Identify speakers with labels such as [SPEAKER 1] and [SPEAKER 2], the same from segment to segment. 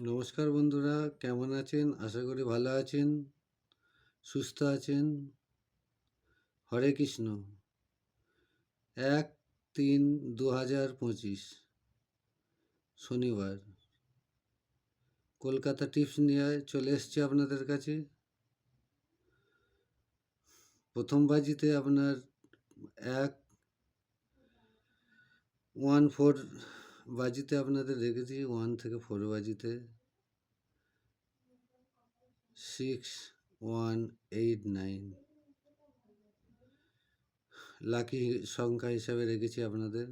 [SPEAKER 1] নমস্কার বন্ধুরা, কেমন আছেন? আশা করি ভালো আছেন, সুস্থ আছেন। হরে কৃষ্ণ। 1-3-2025 শনিবার কলকাতা টিপস নিয়ে চলে এসছি আপনাদের কাছে। প্রথম বাজিতে আপনার 1-1-4 বাজিতে আপনাদের রেখেছি, 1 থেকে 4 বাজিতে 6-1-8-9 লাকি সংখ্যা হিসাবে রেখেছি আপনাদের।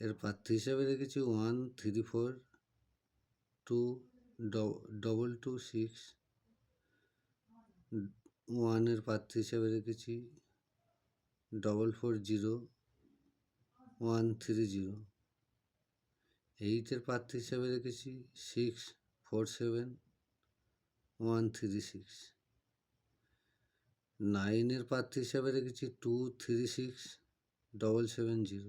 [SPEAKER 1] এর প্রার্থী হিসাবে রেখেছি 1-3-4-2-2-6। 1-এর প্রার্থী হিসাবে রেখেছি 440-130। 8-এর প্রার্থী হিসাবে রেখেছি 6-4-7-136। 9-এর প্রার্থী হিসাবে রেখেছি 2-3-6-770।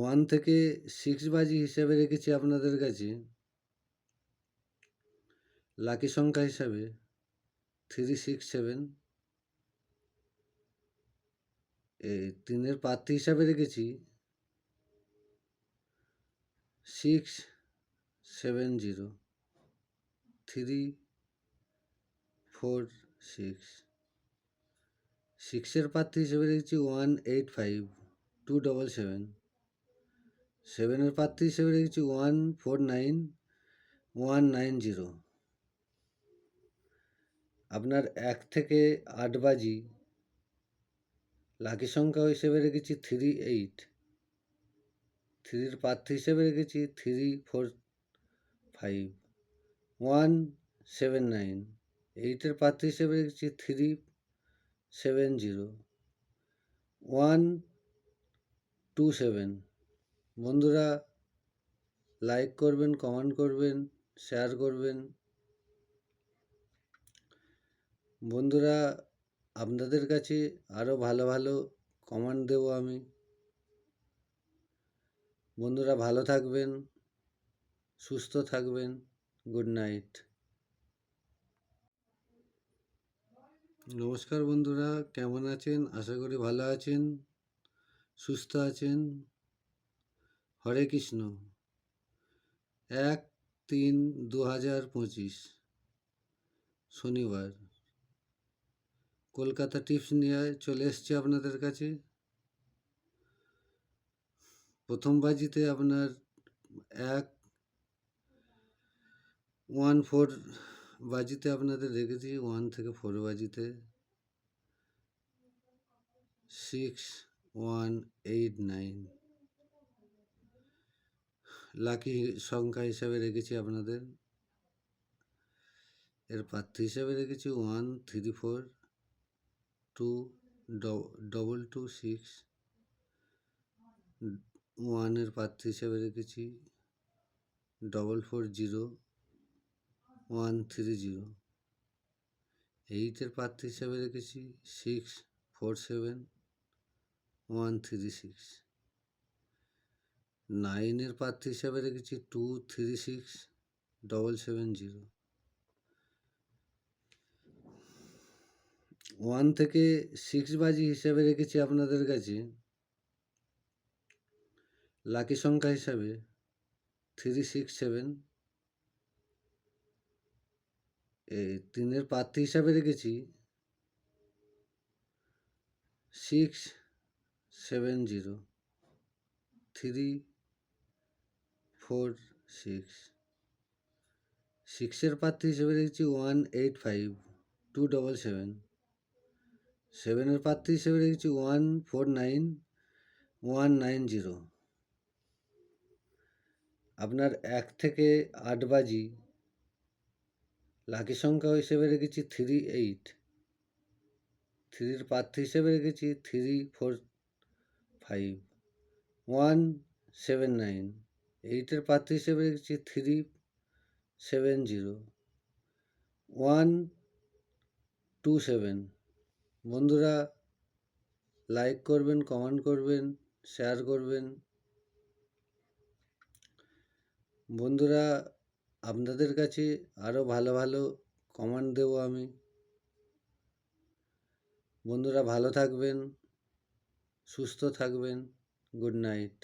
[SPEAKER 1] 1 থেকে 6 বাজি হিসাবে রেখেছি আপনাদের কাছে লাকি সংখ্যা হিসাবে 367। 3-এর প্রার্থী হিসাবে রেখেছি 670 346। 6-এর প্রার্থী হিসেবে রেখেছি 185-277। 7-এর প্রার্থী হিসেবে রেখেছি 149-190। আপনার 1 থেকে 8 বাজি লাকি সংখ্যা হিসেবে রেখেছি 38। 3-এর প্রার্থী হিসেবে রেখেছি 345-179। 8-এর প্রার্থী হিসেবে রেখেছি 370-127। বন্ধুরা, লাইক করবেন, কমেন্ট করবেন, শেয়ার করবেন। বন্ধুরা, আপনাদের কাছে আরও ভালো ভালো কমেন্ট দেবো আমি। বন্ধুরা, ভালো থাকবেন, সুস্থ থাকবেন। Good night. নমস্কার বন্ধুরা, কেমন আছেন? আশা করি ভালো আছেন, সুস্থ আছেন। হরে কৃষ্ণ। 1-3-2025 শনিবার কলকাতা টিপস নিয়ে চলে এসছি আপনাদের কাছে। প্রথম বাজিতে আপনার 1-1-4 বাজিতে আপনাদের রেখেছি, 1 থেকে 4 বাজিতে 6-1-8-9 লাকি সংখ্যা হিসাবে রেখেছি আপনাদের। এর প্রার্থী হিসাবে রেখেছি 1-3-4-2-2-6। 1-এর প্রার্থী হিসাবে রেখেছি 440-130। 8-এর প্রার্থী হিসাবে রেখেছি 6-4-7-136। 9-এর প্রার্থী হিসাবে রেখেছি 2-3-6-770। 1 থেকে 6 বাজি হিসাবে রেখেছি আপনাদের কাছে লাকি সংখ্যা হিসাবে 367। 3-এর প্রার্থী হিসাবে রেখেছি 670-346। 6-এর প্রার্থী হিসেবে রেখেছি 185-277। 7-এর প্রার্থী হিসেবে রেখেছি 149-190। আপনার 1 থেকে 8 বাজি লাকি সংখ্যা হিসেবে রেখেছি 38। 3-এর প্রার্থী হিসেবে রেখেছি 345-179। 8-এর প্রার্থী হিসেবে রেখেছি 370-127। বন্ধুরা, লাইক করবেন, কমেন্ট করবেন, শেয়ার করবেন। বন্ধুরা, আপনাদের কাছে আরও ভালো ভালো কমেন্ট দেবো আমি। বন্ধুরা ভালো থাকবেন, সুস্থ থাকবেন। Good night.